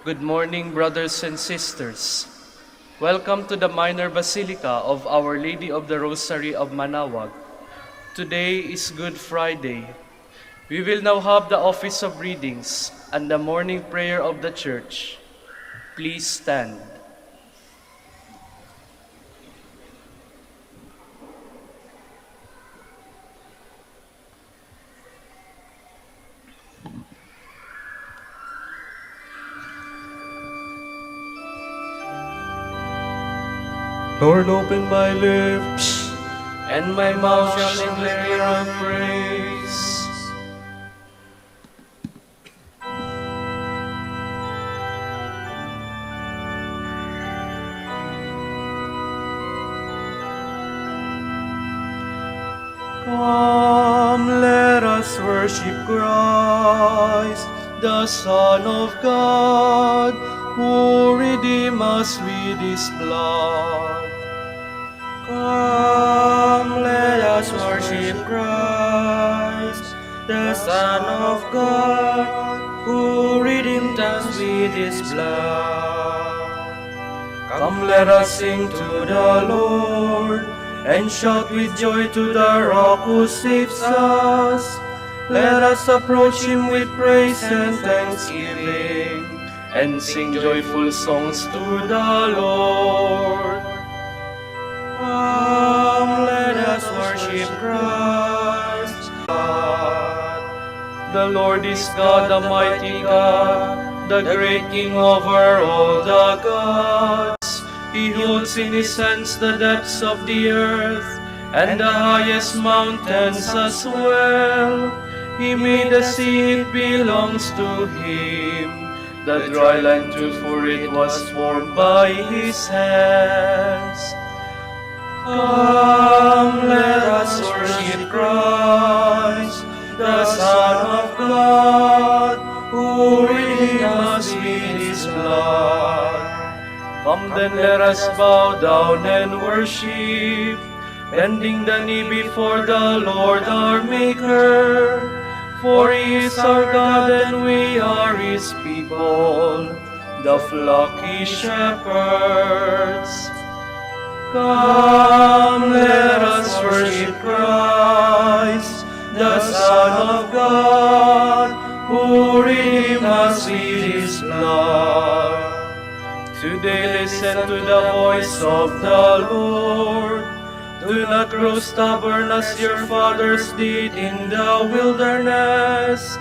Good morning, brothers and sisters. Welcome to the Minor Basilica of Our Lady of the Rosary of Manaoag. Today is Good Friday. We will now have the office of readings and the morning prayer of the church. Please stand. Lord, open my lips, and my mouth shall declare your praise. Come, let us worship Christ, the Son of God, who redeemed us with his blood. Come, let us worship Christ, the Son of God, who redeemed us with his blood. Come, let us sing to the Lord, and shout with joy to the Rock who saves us. Let us approach him with praise and thanksgiving, and sing joyful songs to the Lord. Come, let us worship Christ. The Lord is God, the mighty God, the great King over all the gods. He holds in his hands the depths of the earth, and the highest mountains as well. He made the sea, it belongs to him. The dry land too, for it was formed by his hands. Come, let us worship Christ, the Son of God, who redeemed us with his blood. Come then, let us bow down and worship, bending the knee before the Lord our Maker. For he is our God and we are his people, the flock he shepherds. Come, let us worship Christ, the Son of God, who redeemed us with his blood. Today listen to the voice of the Lord. Do not grow stubborn as your fathers did in the wilderness.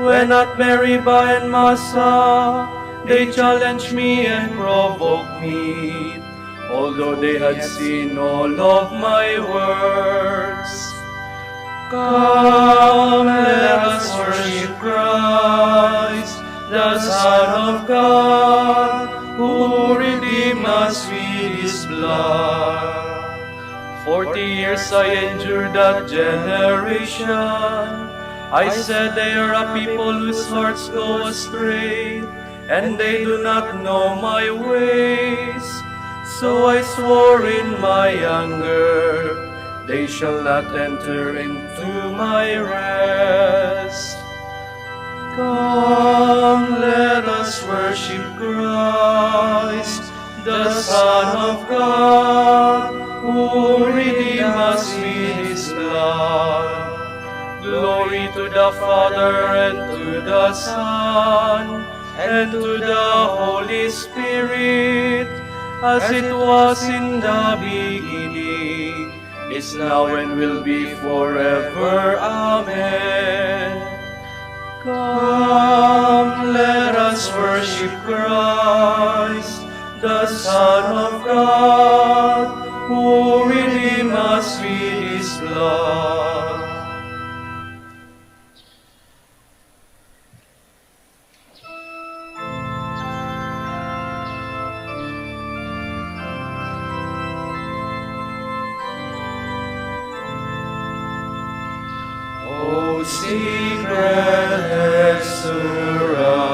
When at Meribah and Massa, they challenged me and provoked me, although they had seen all of my works. Come, let us worship Christ, the Son of God, who redeemed us with his blood. 40 years I endured that generation. I said they are a people whose hearts go astray, and they do not know my ways. So I swore in my anger, they shall not enter into my rest. Come, let us worship Christ, the Son of God, who redeemed us with his blood. Glory to the Father, and to the Son, and to the Holy Spirit, as it was in the beginning, is now, and will be forever. Amen. Come, let us worship Christ, the Son of God, who redeemed us with his blood. Secret surrounded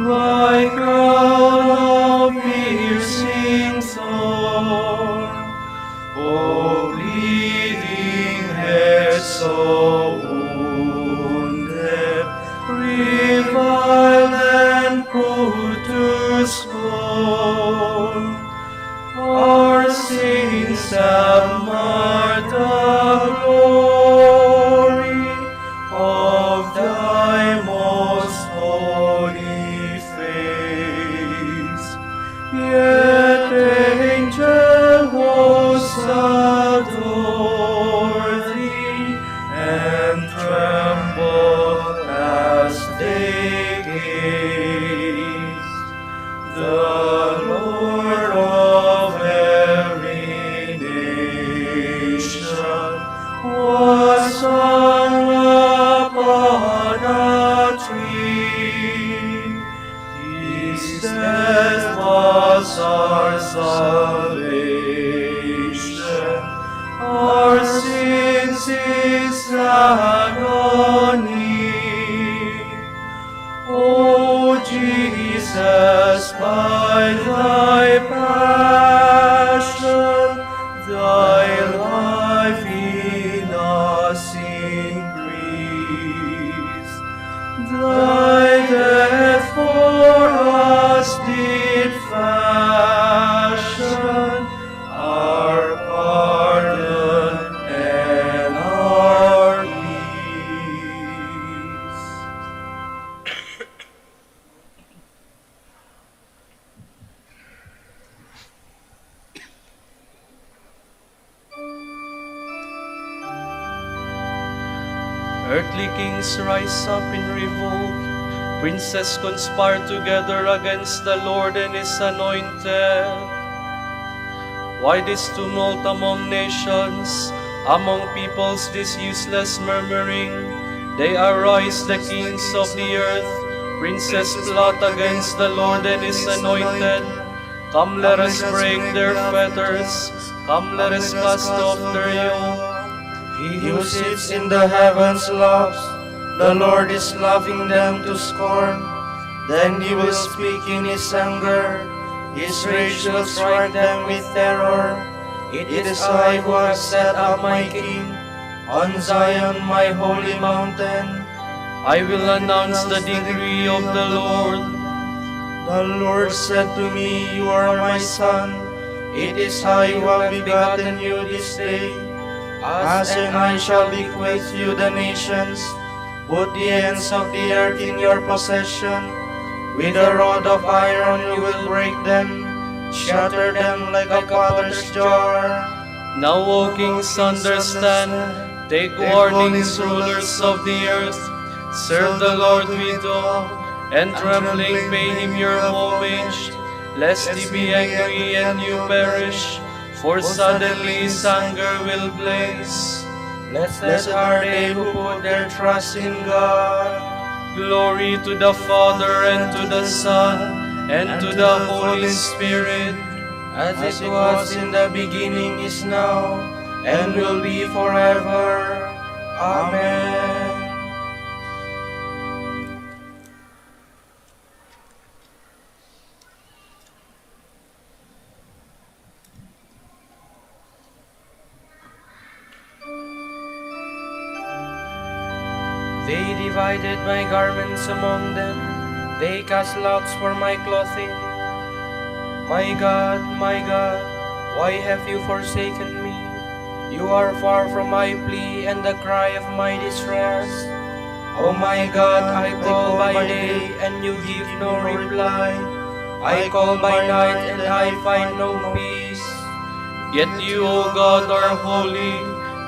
by crown of piercing thorn, O bleeding head so wounded was hung upon a tree. His death was our salvation, our sins His agony. O Jesus, by Thy passion, Thy life in us increased. Thy death for us did fashion our pardon and our peace. Earthly kings rise up in revolt. Princes conspire together against the Lord and His anointed. Why this tumult among nations, among peoples this useless murmuring? They arise, the kings of the earth, princes plot against the Lord and His anointed. Come, let us break their fetters, come, let us cast off their yoke. He who sits in the heavens laughs, the Lord is laughing them to scorn. Then He will speak in His anger, His rage will strike them with terror. It is I who have set up my King on Zion, my holy mountain. I will announce the decree of the Lord. The Lord said to me, You are my Son. It is I who have begotten you this day. As and I shall bequeath you the nations, put the ends of the earth in your possession. With a rod of iron you will break them, shatter them like a potter's jar. Now, O kings, understand, take warnings, rulers of the earth. Serve the Lord with awe, and trembling pay Him your homage, lest He be angry and you perish, for suddenly His anger will blaze. Blessed are they who put their trust in God. Glory to the Father, and to the Son, and to the Holy Spirit, as it was in the beginning, is now, and will be forever. Amen. They divided my garments among them, they cast lots for my clothing. My God, why have you forsaken me? You are far from my plea and the cry of my distress. O my God, I call by day and you give no reply. I call by night and I find no peace. Yet you, O God, are holy,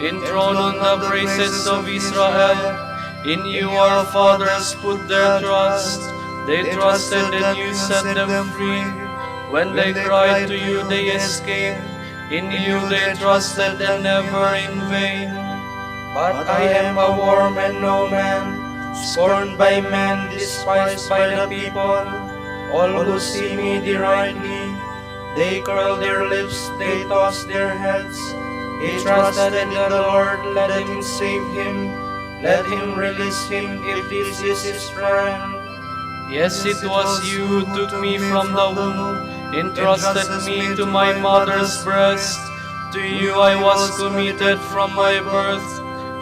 enthroned on the praises of Israel. In you our fathers put their trust. They trusted and you set them free. When they cried to you, they escaped. In you they trusted and never in vain. But I am a worm and no man, scorned by men, despised by the people. All who see me deride me. They curl their lips, they toss their heads. He trusted in the Lord, let Him save him. Let Him release him if this is his friend. Yes, it was you who took me from the womb, entrusted me to my mother's breast. To you I was committed from my birth.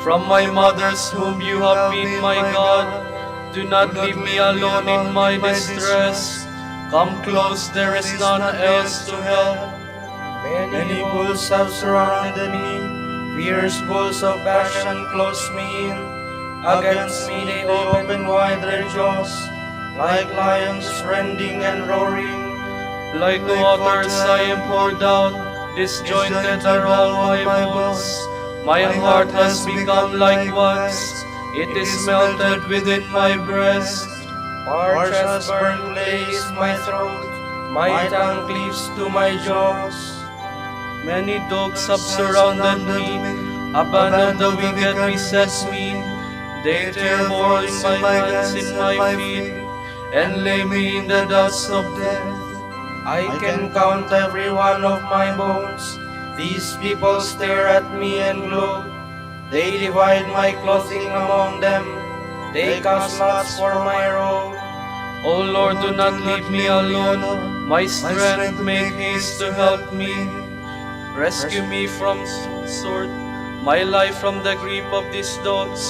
From my mother's womb you have been my God. Do not leave me alone in my distress. Come close, there is none else to help. Many bulls have surrounded me. Fierce bulls of Bashan close me in. Against me they open wide their jaws, like lions rending and roaring. Like waters I am poured out, disjointed are all my bones. My heart has become like wax, it is melted within my breast. Parched as burnt clay is my throat, my tongue cleaves to my jaws. Many dogs have surrounded me, Abandon the wicked possess me. They tear holes in my hands and my feet, and lay me in the dust of death. I can count every one of my bones. These people stare at me and gloat. They divide my clothing among them. They cast lots for my robe. O Lord, do not leave me alone. My strength, make haste to help me. Rescue me from sword, my life from the grip of these dogs.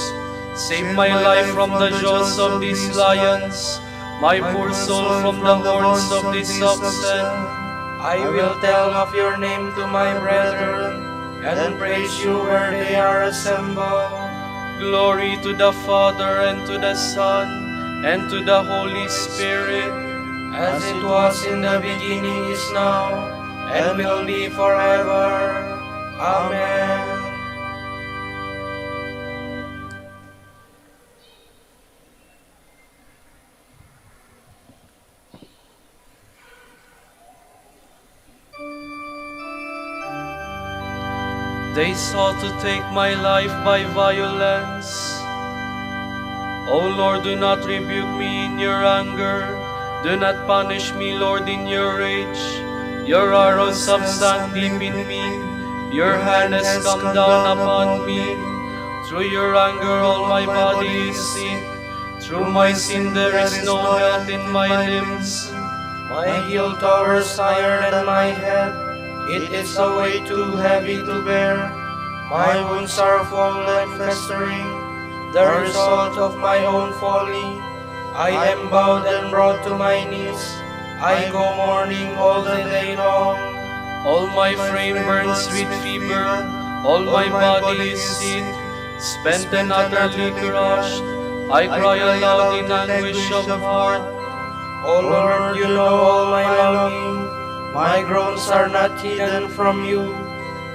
Save my life from the jaws of these lions, my poor soul from the horns of these oxen. I will tell of your name to my brethren, and praise you where they are assembled. Glory to the Father, and to the Son, and to the Holy Spirit, as it was in the beginning, is now, and will be forever. Amen. They sought to take my life by violence. O Lord, do not rebuke me in your anger. Do not punish me, Lord, in your rage. Your arrows have sunk deep in me. Your hand has come down upon me. Through your anger all my body is sick. Through my sin there is no health in my limbs. My guilt towers higher than my head. It is a weight too heavy to bear. My wounds are full and festering, the result of my own folly. I am bowed and brought to my knees. I go mourning all the day long. All my frame burns with fever. All my body is sick, spent and utterly crushed. I cry aloud in anguish of heart. O Lord, you know all my longing. My groans are not hidden from you.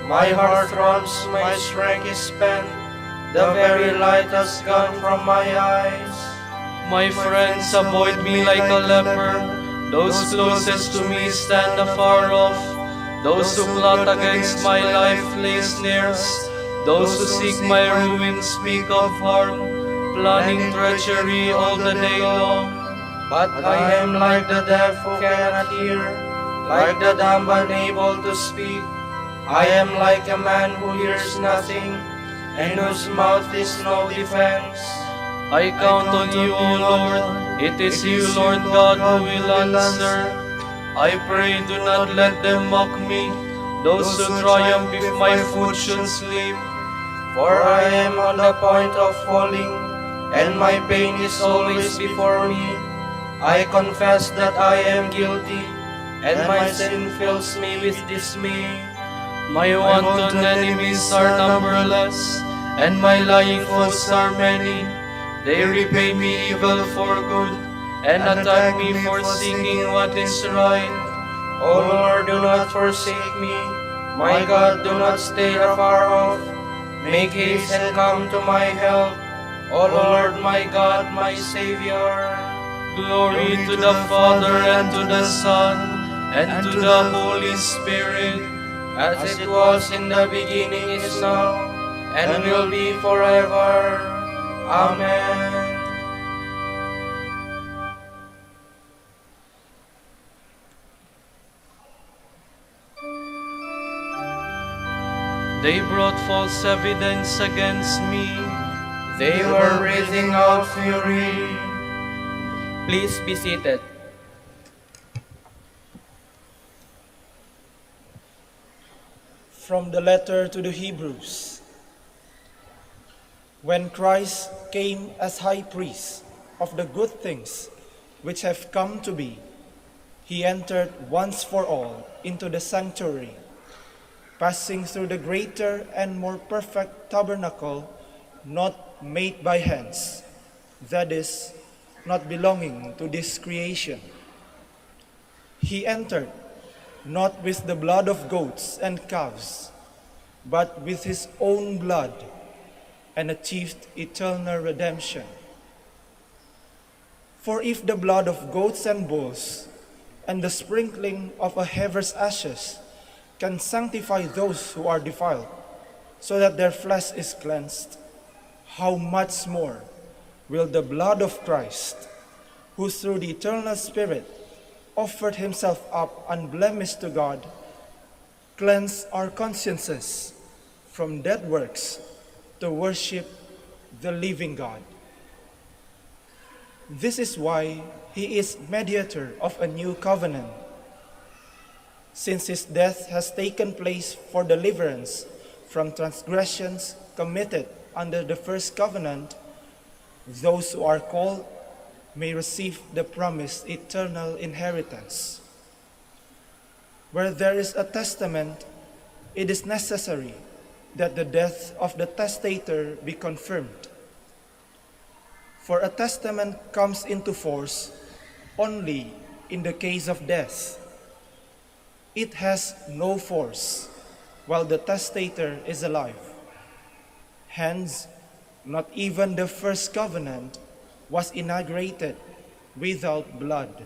My heart throbs, my strength is spent. The very light has gone from my eyes. My friends avoid me like a leper. Those closest to me stand afar off. Those who plot against my life lay snares. Those who seek my ruin speak of harm, planning treachery all the day long. But I am like the deaf who cannot hear, like the dumb unable to speak. I am like a man who hears nothing, and whose mouth is no defense. I count on you, O Lord. It is you, Lord God, who will answer. I pray, do not let them mock me, those who triumph if my foot should slip. For I am on the point of falling, and my pain is always before me. I confess that I am guilty, and my sin fills me with dismay. My wanton enemies are numberless, and my lying foes are many. They repay me evil for good, and attack me for seeking what is right. O Lord, do not forsake me. My God, do not stay afar off. Make haste and come to my help. O Lord, my God, my Savior. Glory to the Father, and to the Son, and to the Holy Spirit, as it was in the beginning, is now, and will be forever. Amen. They brought false evidence against me. They were breathing out fury. Please be seated. From the letter to the Hebrews. When Christ came as high priest of the good things which have come to be, he entered once for all into the sanctuary, passing through the greater and more perfect tabernacle, not made by hands, that is, not belonging to this creation. He entered not with the blood of goats and calves, but with his own blood, and achieved eternal redemption. For if the blood of goats and bulls, and the sprinkling of a heifer's ashes, can sanctify those who are defiled, so that their flesh is cleansed, how much more will the blood of Christ, who through the eternal Spirit offered himself up unblemished to God, cleanse our consciences from dead works to worship the living God. This is why he is mediator of a new covenant, since his death has taken place for deliverance from transgressions committed under the first covenant. Those who are called may receive the promised eternal inheritance. Where there is a testament, it is necessary that the death of the testator be confirmed. For a testament comes into force only in the case of death. It has no force while the testator is alive. Hence, not even the first covenant was inaugurated without blood.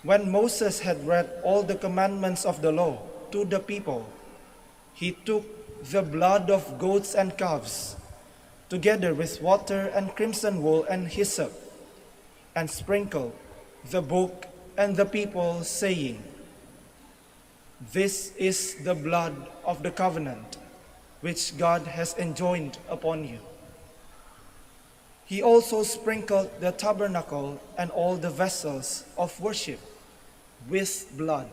When Moses had read all the commandments of the law to the people, he took the blood of goats and calves, together with water and crimson wool and hyssop, and sprinkled the book and the people, saying, "This is the blood of the covenant, which God has enjoined upon you." He also sprinkled the tabernacle and all the vessels of worship with blood.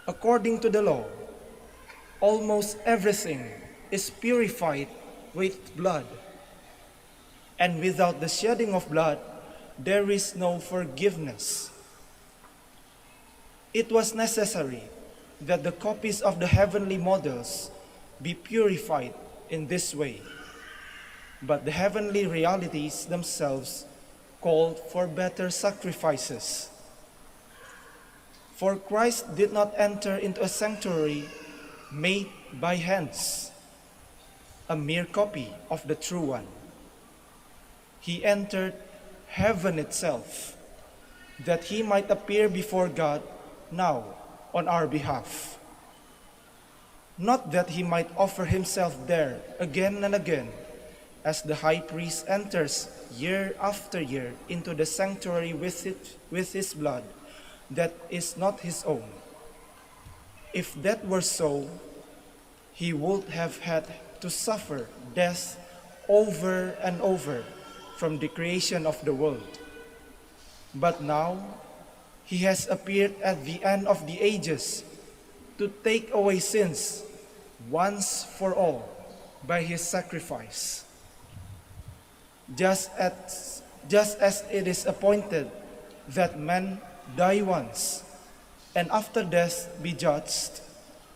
According to the law, almost everything is purified with blood, and without the shedding of blood, there is no forgiveness. It was necessary that the copies of the heavenly models be purified in this way, but the heavenly realities themselves called for better sacrifices. For Christ did not enter into a sanctuary made by hands, a mere copy of the true one. He entered heaven itself, that he might appear before God now on our behalf. Not that he might offer himself there again and again, as the high priest enters year after year into the sanctuary with his blood that is not his own. If that were so, he would have had to suffer death over and over from the creation of the world. But now he has appeared at the end of the ages to take away sins once for all by his sacrifice. Just as it is appointed that man die once, and after death be judged,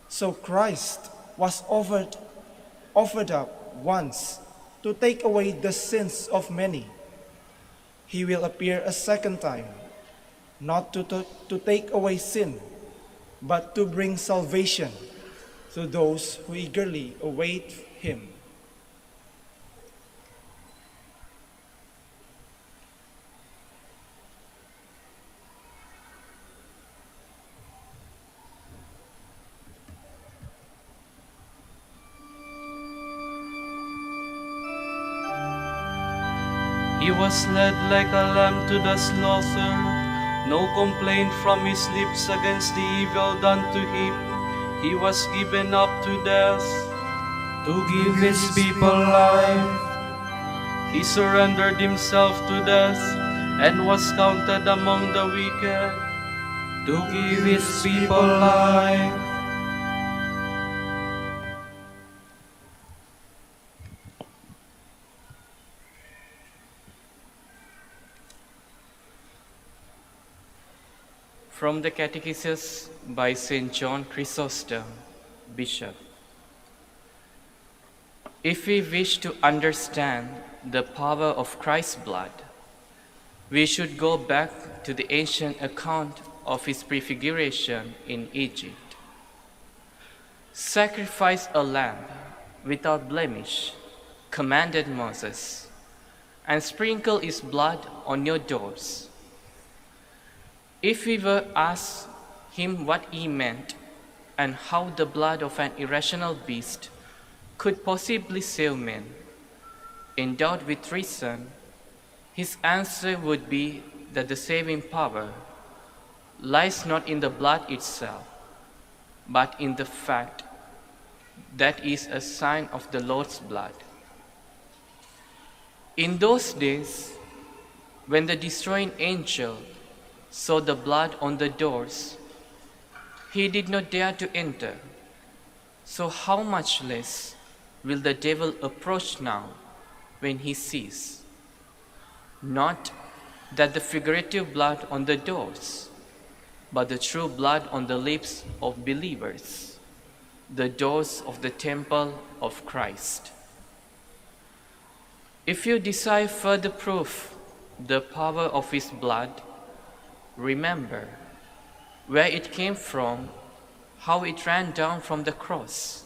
so Christ was offered up once to take away the sins of many. He will appear a second time, not to take away sin, but to bring salvation to those who eagerly await him. He was led like a lamb to the slaughter. No complaint from his lips against the evil done to him. He was given up to death to give his people life. He surrendered himself to death and was counted among the wicked to give his people life. From the Catechesis by St. John Chrysostom, Bishop. If we wish to understand the power of Christ's blood, we should go back to the ancient account of his prefiguration in Egypt. "Sacrifice a lamb without blemish," commanded Moses, "and sprinkle its blood on your doors." If we were asked him what he meant, and how the blood of an irrational beast could possibly save men, endowed with reason, his answer would be that the saving power lies not in the blood itself, but in the fact that is a sign of the Lord's blood. In those days, when the destroying angel saw the blood on the doors, he did not dare to enter. So how much less will the devil approach now when he sees? Not that the figurative blood on the doors, but the true blood on the lips of believers, the doors of the temple of Christ. If you desire further proof the power of his blood, remember where it came from, how it ran down from the cross,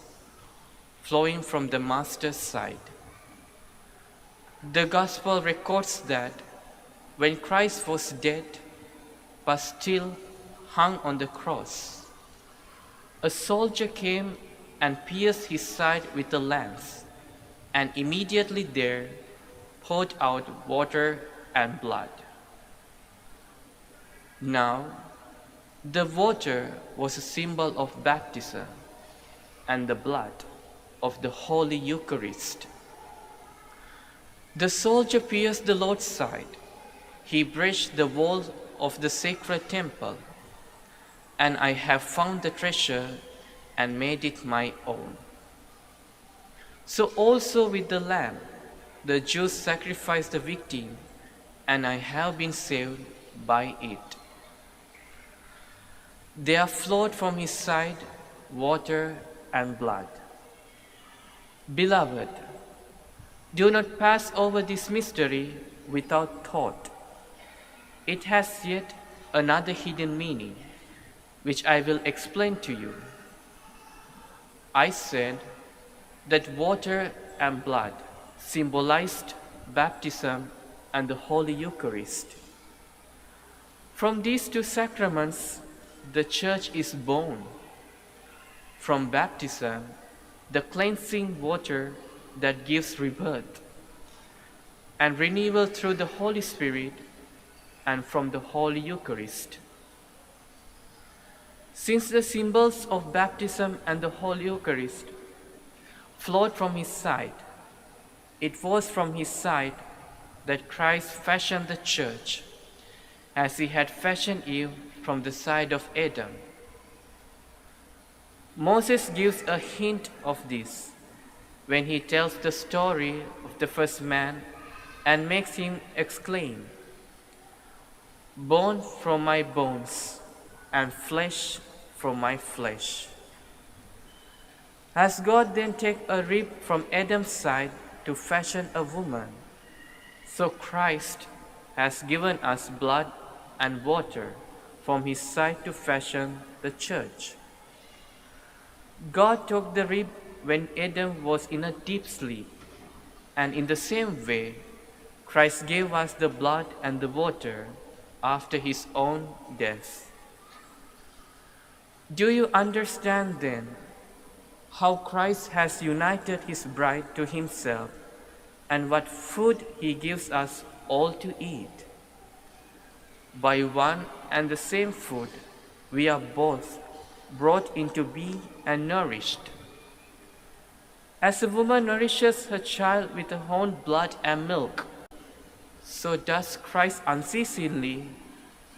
flowing from the Master's side. The Gospel records that when Christ was dead, but still hung on the cross, a soldier came and pierced his side with a lance, and immediately there poured out water and blood. Now, the water was a symbol of baptism, and the blood of the Holy Eucharist. The soldier pierced the Lord's side. He breached the wall of the sacred temple, and I have found the treasure and made it my own. So also with the lamb, the Jews sacrificed the victim, and I have been saved by it. There flowed from his side water and blood. Beloved, do not pass over this mystery without thought. It has yet another hidden meaning, which I will explain to you. I said that water and blood symbolized baptism and the Holy Eucharist. From these two sacraments, the Church is born. From baptism, the cleansing water that gives rebirth, and renewal through the Holy Spirit, and from the Holy Eucharist. Since the symbols of baptism and the Holy Eucharist flowed from his side, it was from his side that Christ fashioned the Church, as he had fashioned Eve from the side of Adam. Moses gives a hint of this when he tells the story of the first man and makes him exclaim, "Bone from my bones and flesh from my flesh." As God then take a rib from Adam's side to fashion a woman, so Christ has given us blood and water from his side to fashion the Church. God took the rib when Adam was in a deep sleep, and in the same way, Christ gave us the blood and the water after his own death. Do you understand then how Christ has united his bride to himself and what food he gives us all to eat? By one and the same food, we are both brought into being and nourished. As a woman nourishes her child with her own blood and milk, so does Christ unceasingly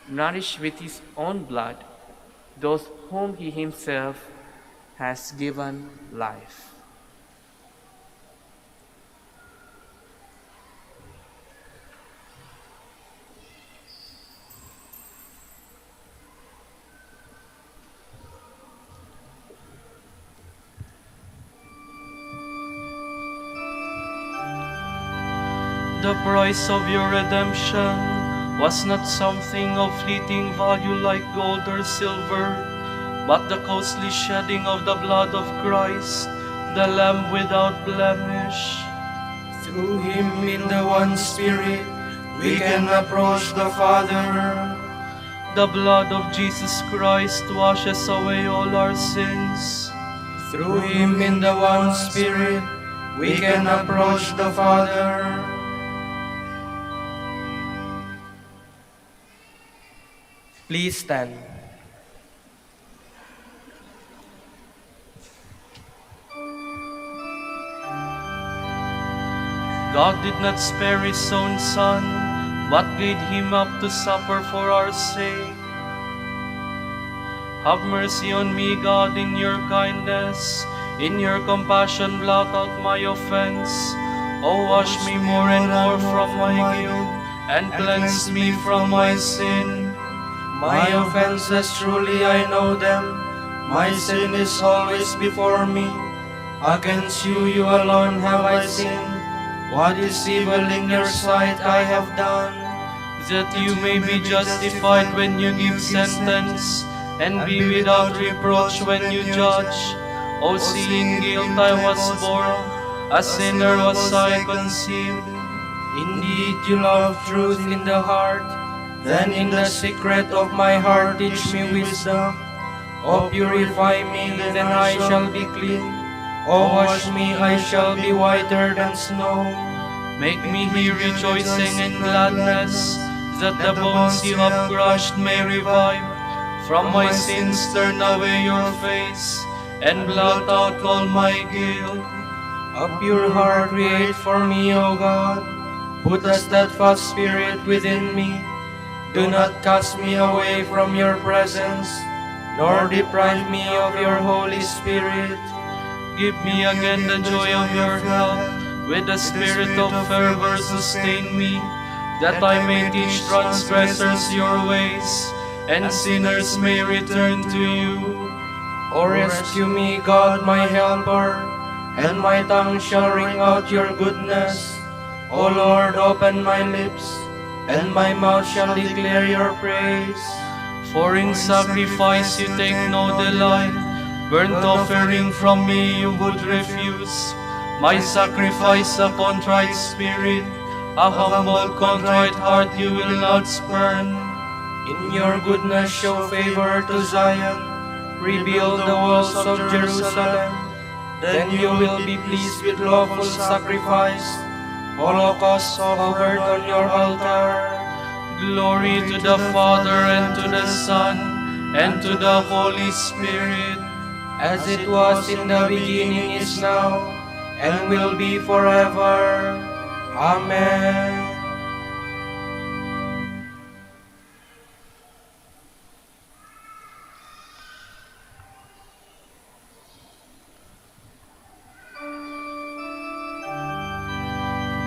nourish with his own blood those whom he himself has given life. The price of your redemption was not something of fleeting value like gold or silver, but the costly shedding of the blood of Christ, the Lamb without blemish. Through him in the one Spirit, we can approach the Father. The blood of Jesus Christ washes away all our sins. Through him in the one Spirit, we can approach the Father. Please stand. God did not spare his own Son, but gave him up to suffer for our sake. Have mercy on me, God, in your kindness. In your compassion, blot out my offense. Oh, wash me more and more from my guilt, and cleanse me from my sin. My offenses truly I know them. My sin is always before me. Against you, you alone have I sinned. What is evil in your sight I have done, that you may be justified when you give sentence, and be without reproach when you judge. O seeing guilt I was born, a sinner was I conceived. Indeed, you love truth in the heart. Then in the secret of my heart teach me wisdom. O purify me, then I shall be clean. O wash me, I shall be whiter than snow. Make me hear rejoicing and gladness, that the bones you have crushed may revive. From my sins turn away your face, and blot out all my guilt. A pure heart create for me, O God. Put a steadfast spirit within me. Do not cast me away from your presence, nor deprive me of your Holy Spirit. Give me again the joy of your help. With the spirit of fervor sustain me, that I may teach transgressors your ways, and sinners may return to you. O rescue me, God, my helper, and my tongue shall ring out your goodness. O Lord, open my lips, and my mouth shall declare your praise. For in sacrifice you take no delight, burnt offering from me you would refuse. My sacrifice a contrite spirit, a humble contrite heart you will not spurn. In your goodness show favor to Zion, rebuild the walls of Jerusalem. Then you will be pleased with lawful sacrifice, holocausts offered on your altar. Glory to the Father, and to the Son, and to the Holy Spirit, as it was in the beginning, is now, and will be forever. Amen.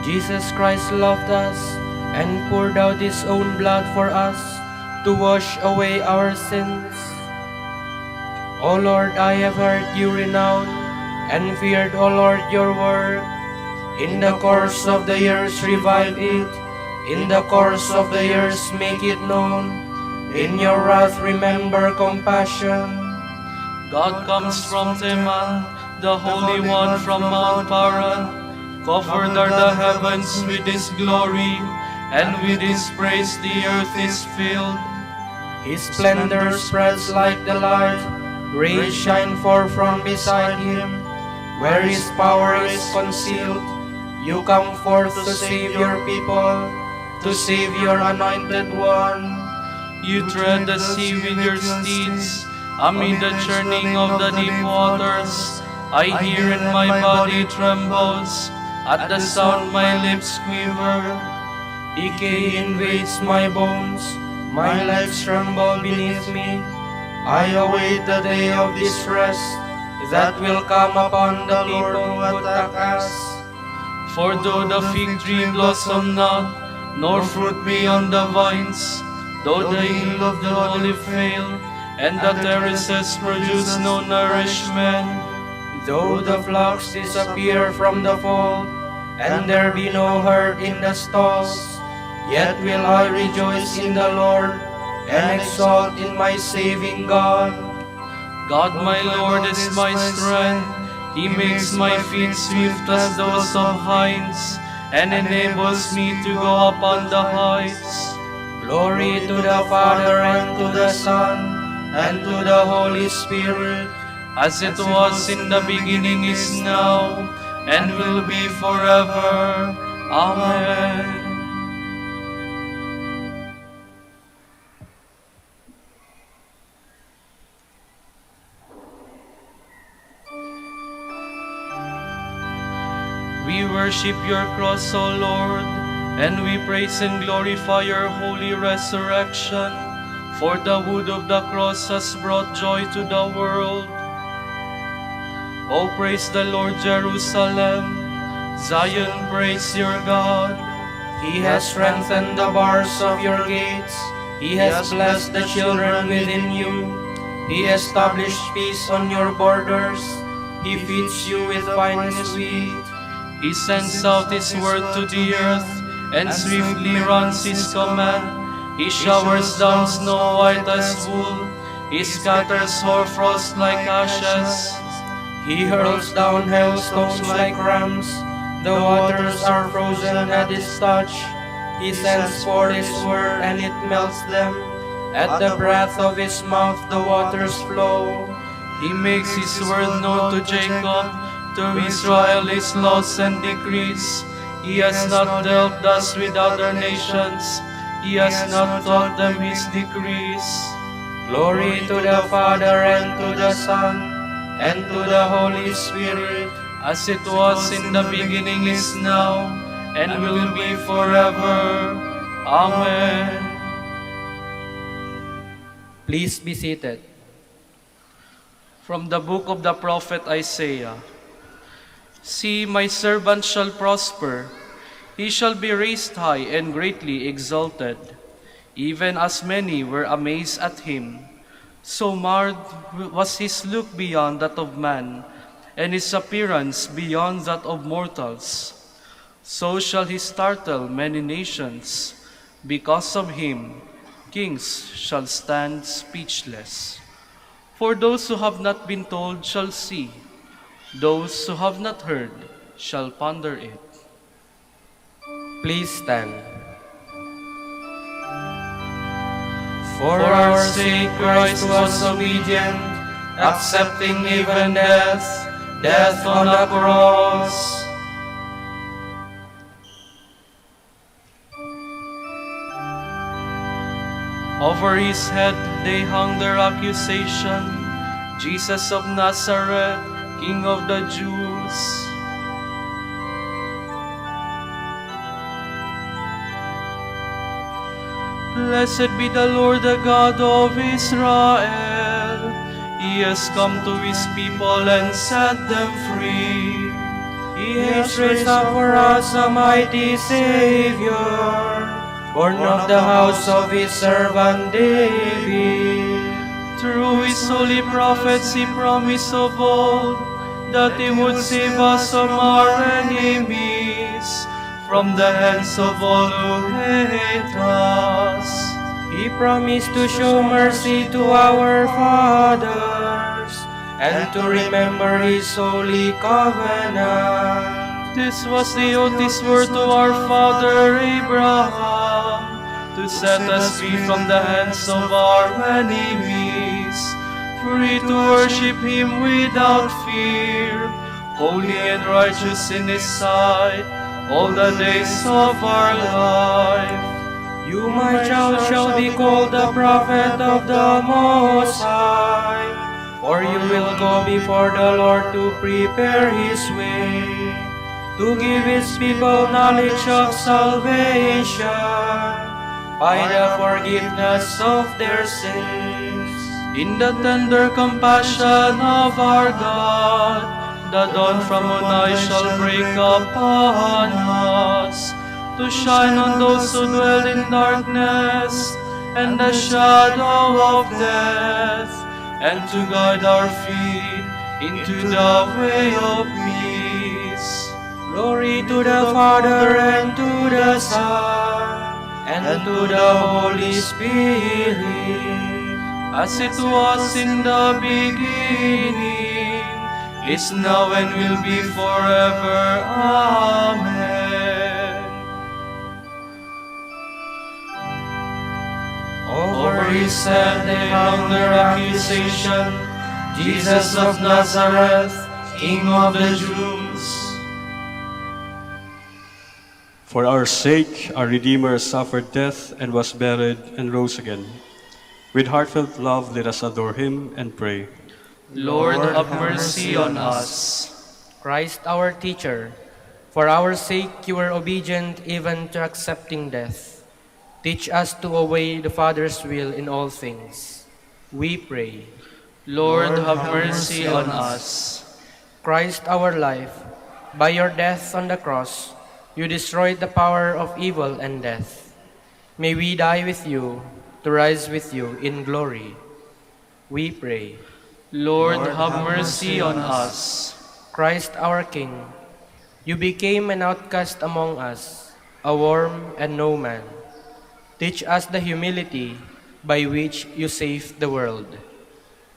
Jesus Christ loved us and poured out his own blood for us to wash away our sins. O Lord, I have heard you renowned and feared, O Lord, your word. In the course of the years revive it, in the course of the years make it known. In your wrath remember compassion. God comes from Teman, the Holy One from Mount Paran. Covered are the heavens with his glory, and with his praise the earth is filled. His splendor spreads like the light, rays shine forth from beside him. Where his power is concealed, you come forth to save your people, to save your anointed one. You tread the sea with your steeds, amid the churning of the deep waters. I hear and my body trembles, at the sound my lips quiver. Decay invades my bones, my legs tremble beneath me. I await the day of distress that will come upon the people who attack us. For though the fig tree blossom not, nor fruit be on the vines, though the yield of the olive fail, and the terraces produce no nourishment, though the flocks disappear from the fold, and there be no herd in the stalls, yet will I rejoice in the Lord, and exalt in my saving God. God my Lord is my strength. He makes my feet swift as those of hinds, and enables me to go up on the heights. Glory to the Father, and to the Son, and to the Holy Spirit, as it was in the beginning, is now, and will be forever. Amen. We worship your cross, O Lord, and we praise and glorify your holy resurrection, for the wood of the cross has brought joy to the world. O praise the Lord, Jerusalem. Zion, praise your God. He has strengthened the bars of your gates. He has blessed the children within you. He established peace on your borders. He feeds you with finest wheat. He sends out his word to the earth, and swiftly runs his command. He showers down snow white as wool. He scatters hoarfrost like ashes. He hurls down hailstones like rams. The waters are frozen at his touch. He sends forth his word, and it melts them. At the breath of his mouth the waters flow. He makes his word known to Jacob, to Israel his laws and decrees. He has not dealt thus with other nations. He has not taught them his decrees. Glory to the Father, and to the Son, and to the Holy Spirit, as it was in the beginning, is now, and will be forever. Amen. Please be seated. From the book of the prophet Isaiah. See, my servant shall prosper. He shall be raised high and greatly exalted. Even as many were amazed at him, so marred was his look beyond that of man, and his appearance beyond that of mortals. So shall he startle many nations. Because of him, kings shall stand speechless. For those who have not been told shall see, those who have not heard shall ponder it. Please stand. For our sake Christ was obedient, accepting even death, death on a cross. Over his head they hung their accusation, Jesus of Nazareth, King of the Jews. Blessed be the Lord, the God of Israel. He has come to his people and set them free. He has raised up for us a mighty Savior, born of the house of his servant David. Through his holy prophets he promised of old that he would save us from our enemies, from the hands of all who hate us. He promised to show mercy to our fathers, and to remember his holy covenant. This was the oath he swore to our father Abraham, to set us free from the hands of our enemies, free to worship him without fear, holy and righteous in his sight, all the days of our life. You, my child, shall be called the prophet of the Most High, for you will go before the Lord to prepare his way, to give his people knowledge of salvation, by the forgiveness of their sins. In the tender compassion of our God, the dawn from on high shall break upon us, to shine on those who dwell in darkness and the shadow of death, and to guide our feet into the way of peace. Glory to the Father, and to the Son, and to the Holy Spirit, as it was in the beginning, is now, and will be forever. Amen. priests said they hung their accusation, Jesus of Nazareth, King of the Jews. For our sake, our Redeemer suffered death and was buried and rose again. With heartfelt love, let us adore him and pray. Lord, have mercy on us. Christ our teacher, for our sake you were obedient even to accepting death. Teach us to obey the Father's will in all things. We pray. Lord, have mercy on us. Christ our life, by your death on the cross, you destroyed the power of evil and death. May we die with you, to rise with you in glory. We pray. Lord, have mercy on us. Christ our King, you became an outcast among us, a worm and no man. Teach us the humility by which you saved the world.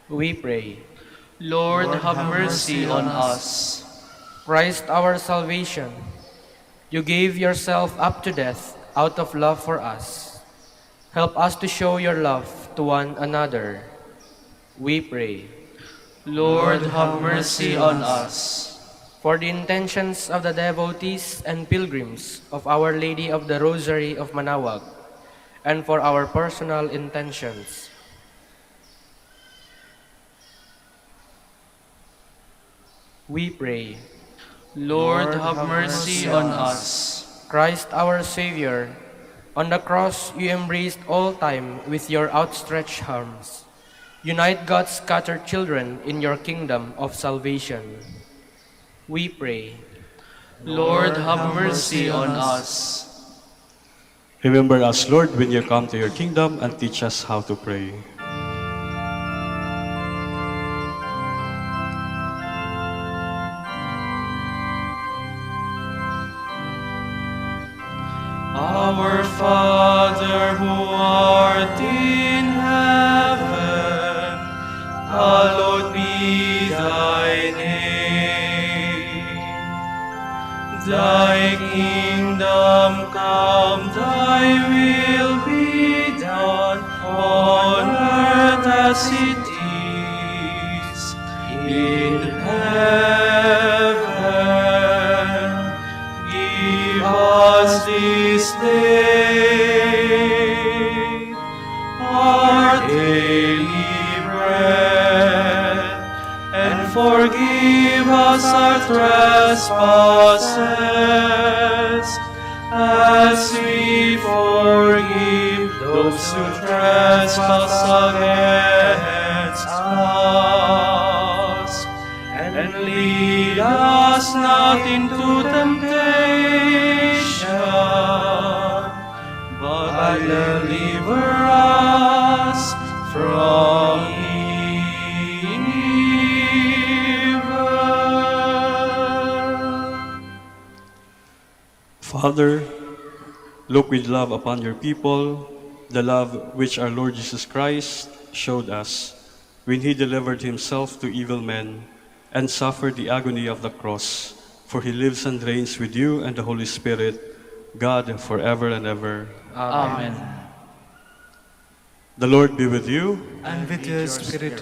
We pray. Lord, have mercy on us. Christ our salvation, you gave yourself up to death out of love for us. Help us to show your love to one another. We pray. Lord, have mercy on us. For the intentions of the devotees and pilgrims of Our Lady of the Rosary of Manaoag, and for our personal intentions, we pray. Lord, have mercy on us. Christ our Savior, on the cross you embraced all time with your outstretched arms. Unite God's scattered children in your kingdom of salvation. We pray. Lord, have mercy on us. Remember us, Lord, when you come to your kingdom, and teach us how to pray. Our Father who art in heaven, hallowed be thy name. Thy kingdom come, thy will be done on earth as it is in heaven. Give us this day our daily bread, and forgive us our trespasses, as we forgive those who trespass against us. And lead us not into temptation, but deliver us from evil. Father, look with love upon your people, the love which our Lord Jesus Christ showed us when he delivered himself to evil men and suffered the agony of the cross. For he lives and reigns with you and the Holy Spirit, God, forever and ever. Amen. The Lord be with you. And with your spirit.